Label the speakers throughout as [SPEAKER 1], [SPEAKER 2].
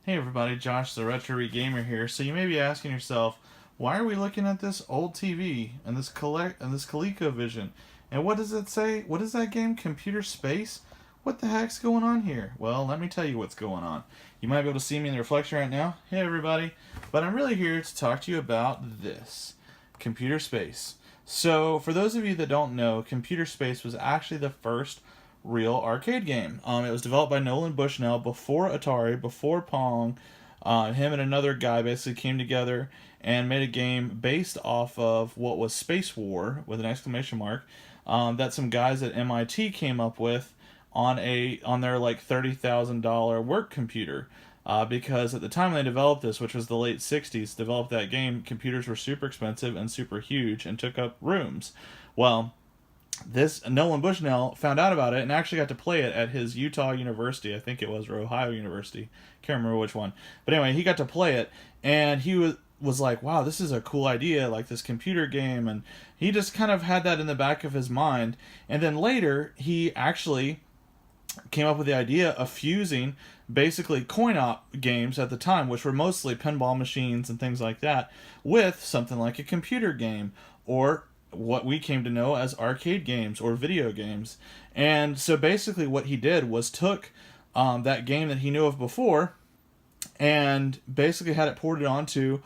[SPEAKER 1] Hey everybody, Josh the Retro ReGamer here. So you may be asking yourself, why are we looking at this old TV and this Colecovision? And what does it say? What is that game? Computer Space? What the heck's going on here? Well, let me tell you what's going on. You might be able to see me in the reflection right now. Hey everybody. But I'm really here to talk to you about this. Computer Space. So, for those of you that don't know, Computer Space was actually the first real arcade game. It was developed by Nolan Bushnell before Atari, before Pong. Him and another guy basically came together and made a game based off of what was Space War with an exclamation mark that some guys at MIT came up with on their like $30,000 work computer. Because at the time they developed this, which was the late 60s, developed that game, computers were super expensive and super huge and took up rooms. Well, this Nolan Bushnell found out about it and actually got to play it at his Utah University. I think it was, or Ohio University. Can't remember which one. But anyway, he got to play it, and he was like, wow, this is a cool idea, like this computer game. And he just kind of had that in the back of his mind. And then later, he actually came up with the idea of fusing basically coin-op games at the time, which were mostly pinball machines and things like that, with something like a computer game, or what we came to know as arcade games or video games. And so basically what he did was took that game that he knew of before and basically had it ported onto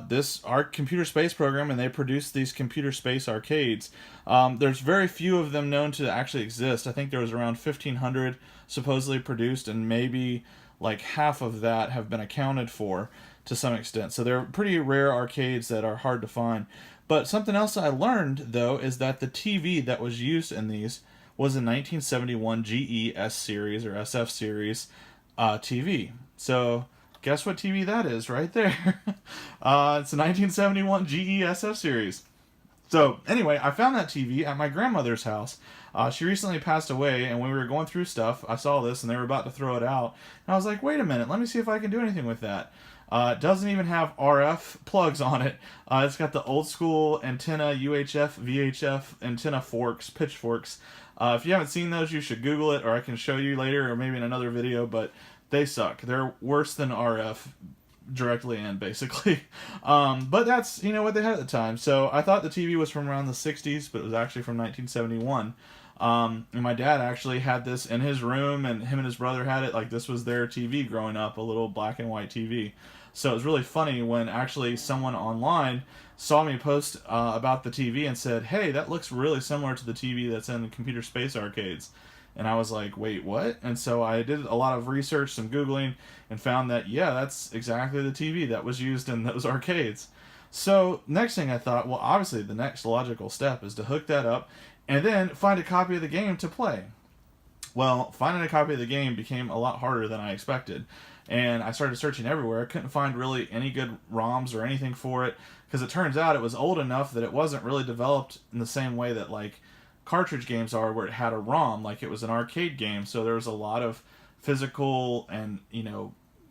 [SPEAKER 1] this computer space program, and they produced these computer space arcades. There's very few of them known to actually exist. I think there was around 1,500 supposedly produced, and maybe like half of that have been accounted for to some extent. So they're pretty rare arcades that are hard to find. But something else I learned, though, is that the TV that was used in these was a 1971 GE S series or SF series TV. So guess what TV that is right there? It's a 1971 GE SF series. So anyway, I found that TV at my grandmother's house. She recently passed away, and when we were going through stuff, I saw this, and they were about to throw it out. And I was like, wait a minute, let me see if I can do anything with that. It doesn't even have RF plugs on it. It's got the old school antenna, UHF, VHF antenna forks, pitchforks. If you haven't seen those, you should Google it, or I can show you later, or maybe in another video, but they suck. They're worse than RF directly in, basically. But that's, what they had at the time. So I thought the TV was from around the 60s, but it was actually from 1971. And my dad actually had this in his room, and him and his brother had it. Like, this was their TV growing up, a little black and white TV. So it was really funny when actually someone online saw me post about the TV and said, hey, that looks really similar to the TV that's in the computer space arcades. And I was like, wait, what? And so I did a lot of research, some Googling, and found that, yeah, that's exactly the TV that was used in those arcades. So next thing I thought, well, obviously the next logical step is to hook that up and then find a copy of the game to play. Well, finding a copy of the game became a lot harder than I expected. And I started searching everywhere. I couldn't find really any good ROMs or anything for it, because it turns out it was old enough that it wasn't really developed in the same way that, like, cartridge games are, where it had a ROM, like it was an arcade game. So there was a lot of physical and,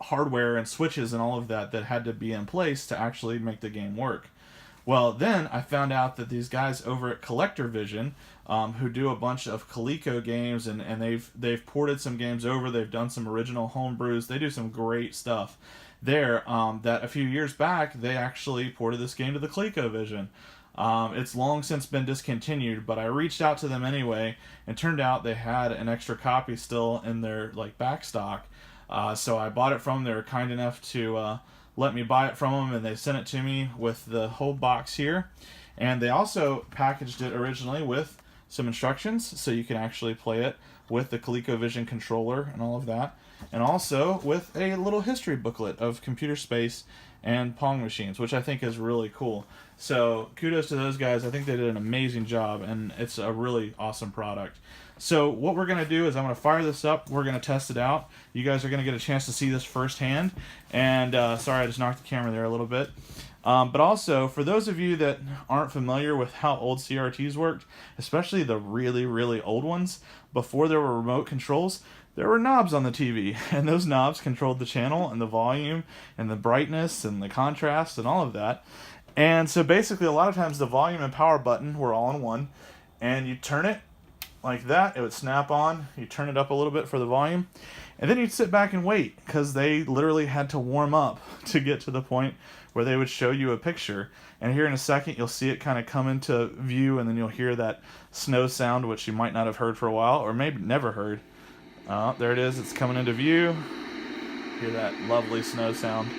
[SPEAKER 1] hardware and switches and all of that that had to be in place to actually make the game work. Well, then I found out that these guys over at Colecovision, who do a bunch of Coleco games, and they've ported some games over, they've done some original homebrews, they do some great stuff there, that a few years back, they actually ported this game to the Colecovision. It's long since been discontinued, but I reached out to them anyway, and turned out they had an extra copy still in their back stock. So I bought it from them. They were kind enough to let me buy it from them, and they sent it to me with the whole box here. And they also packaged it originally with some instructions, so you can actually play it with the ColecoVision controller and all of that, and also with a little history booklet of computer space and Pong machines, which I think is really cool. So kudos to those guys. I think they did an amazing job, and it's a really awesome product. So what we're going to do is I'm going to fire this up. We're going to test it out. You guys are going to get a chance to see this firsthand. And sorry, I just knocked the camera there a little bit. But also, for those of you that aren't familiar with how old CRTs worked, especially the really, really old ones, before there were remote controls, there were knobs on the TV, and those knobs controlled the channel and the volume and the brightness and the contrast and all of that. And so basically, a lot of times the volume and power button were all in one, and you turn it, like that. It would snap on. You turn it up a little bit for the volume, and then you'd sit back and wait because they literally had to warm up to get to the point where they would show you a picture. And here in a second, you'll see it kind of come into view, and then you'll hear that snow sound, which you might not have heard for a while, or maybe never heard. There it is. It's coming into view. Hear that lovely snow sound.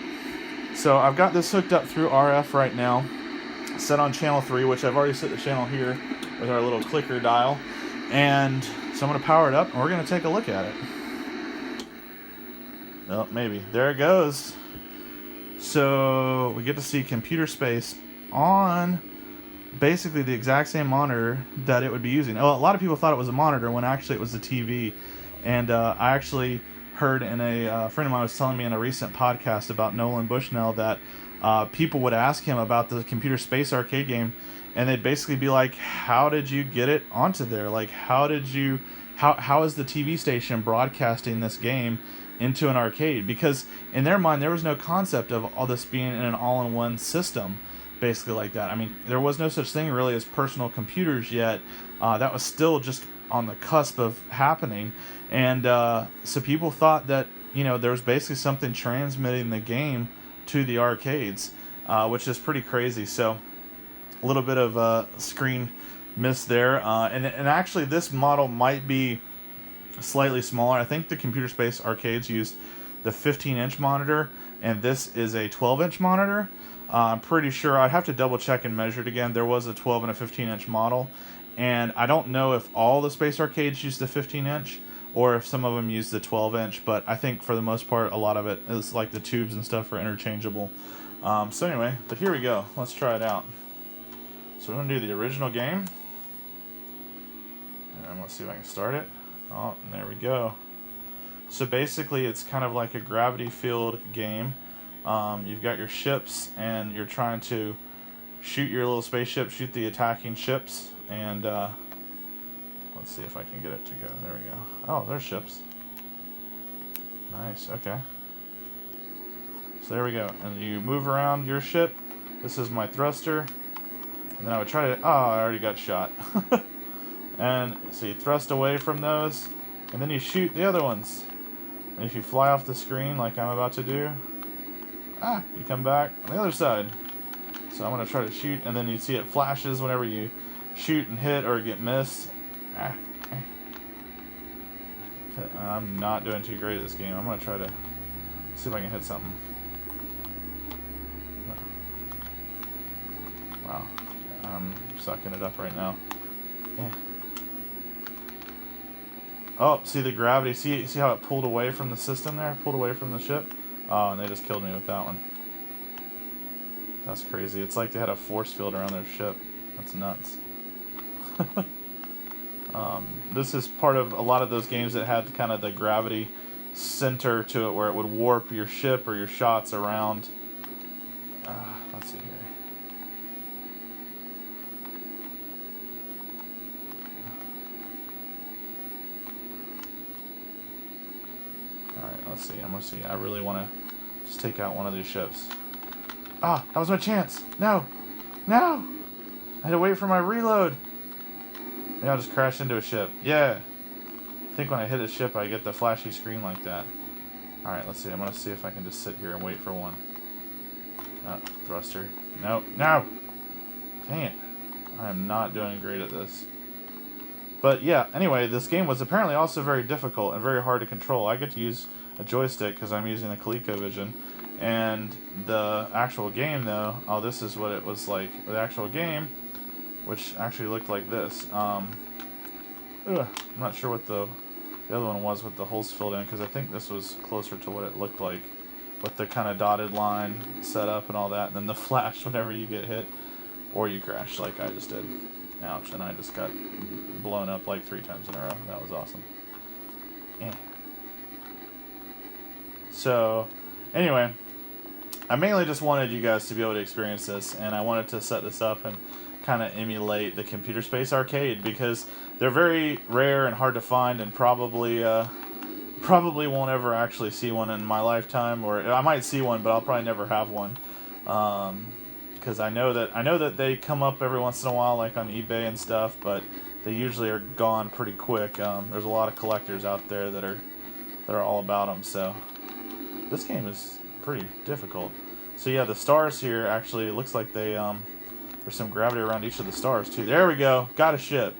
[SPEAKER 1] So I've got this hooked up through RF right now, set on channel 3, which I've already set the channel here with our little clicker dial. And so I'm going to power it up, and we're going to take a look at it. Oh, maybe. There it goes. So we get to see computer space on basically the exact same monitor that it would be using. Oh, a lot of people thought it was a monitor when actually it was a TV. And I actually heard in a friend of mine was telling me in a recent podcast about Nolan Bushnell that people would ask him about the Computer Space arcade game, and they'd basically be like, how did you get it onto there? Like, how is the TV station broadcasting this game into an arcade? Because in their mind, there was no concept of all this being in an all-in-one system, basically like that. I mean, there was no such thing really as personal computers yet. That was still just on the cusp of happening. And so people thought that, there was basically something transmitting the game to the arcades, which is pretty crazy. So a little bit of screen miss there. And actually this model might be slightly smaller. I think the Computer Space arcades use the 15-inch monitor, and this is a 12-inch monitor. I'm pretty sure. I'd have to double check and measure it again. There was a 12 and a 15-inch model, and I don't know if all the Space arcades use the 15-inch or if some of them use the 12-inch, but I think for the most part, a lot of it is like the tubes and stuff are interchangeable. So anyway, but here we go. Let's try it out. So we're going to do the original game, and let's see if I can start it. Oh, and there we go. So basically, it's kind of like a gravity field game. You've got your ships, and you're trying to shoot your little spaceship, shoot the attacking ships, and let's see if I can get it to go. There we go. Oh, there's ships. Nice, okay. So there we go. And you move around your ship. This is my thruster. And then I would try to... Oh, I already got shot. And so you thrust away from those, and then you shoot the other ones. And if you fly off the screen like I'm about to do, you come back on the other side. So I'm going to try to shoot, and then you see it flashes whenever you shoot and hit or get missed. I'm not doing too great at this game. I'm going to try to see if I can hit something. Wow. I'm sucking it up right now. Oh, see the gravity. See how it pulled away from the system there? Pulled away from the ship? Oh, and they just killed me with that one. That's crazy. It's like they had a force field around their ship. That's nuts. This is part of a lot of those games that had kind of the gravity center to it where it would warp your ship or your shots around. Let's see here. Alright, let's see. I'm going to see. I really want to just take out one of these ships. Ah, that was my chance. No. No. I had to wait for my reload. Maybe I'll just crash into a ship. Yeah. I think when I hit a ship, I get the flashy screen like that. Alright, let's see. I'm going to see if I can just sit here and wait for one. Thruster. No. No. Dang it. I am not doing great at this. But yeah, anyway, this game was apparently also very difficult and very hard to control. I get to use a joystick because I'm using a Colecovision. And the actual game, though, oh, this is what it was like. The actual game, which actually looked like this. I'm not sure what the other one was with the holes filled in, because I think this was closer to what it looked like, with the kind of dotted line set up and all that, and then the flash whenever you get hit, or you crash like I just did. Ouch, and I just got blown up like 3 times in a row. That was awesome. So, anyway, I mainly just wanted you guys to be able to experience this, and I wanted to set this up and kind of emulate the Computer Space arcade, because they're very rare and hard to find, and probably won't ever actually see one in my lifetime, or I might see one, but I'll probably never have one. Because I know that they come up every once in a while, like on eBay and stuff, but they usually are gone pretty quick. There's a lot of collectors out there that are all about them. So this game is pretty difficult. So yeah, the stars here actually, it looks like they there's some gravity around each of the stars too. There we go. Got a ship.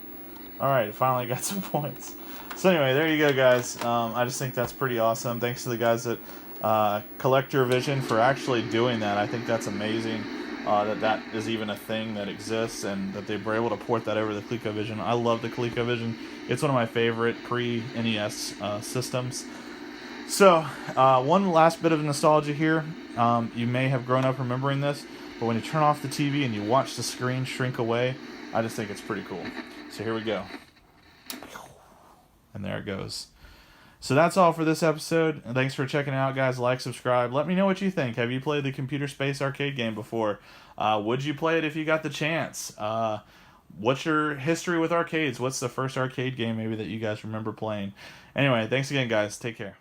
[SPEAKER 1] All right, finally got some points. So anyway, there you go, guys. I just think that's pretty awesome. Thanks to the guys at Colecovision for actually doing that. I think that's amazing. That is even a thing that exists, and that they were able to port that over the Colecovision. I love the Colecovision. It's one of my favorite pre-NES systems. So, one last bit of nostalgia here. You may have grown up remembering this, but when you turn off the TV and you watch the screen shrink away, I just think it's pretty cool. So here we go. And there it goes. So that's all for this episode. And thanks for checking it out, guys. Like, subscribe. Let me know what you think. Have you played the Computer Space arcade game before? Would you play it if you got the chance? What's your history with arcades? What's the first arcade game maybe that you guys remember playing? Anyway, thanks again, guys. Take care.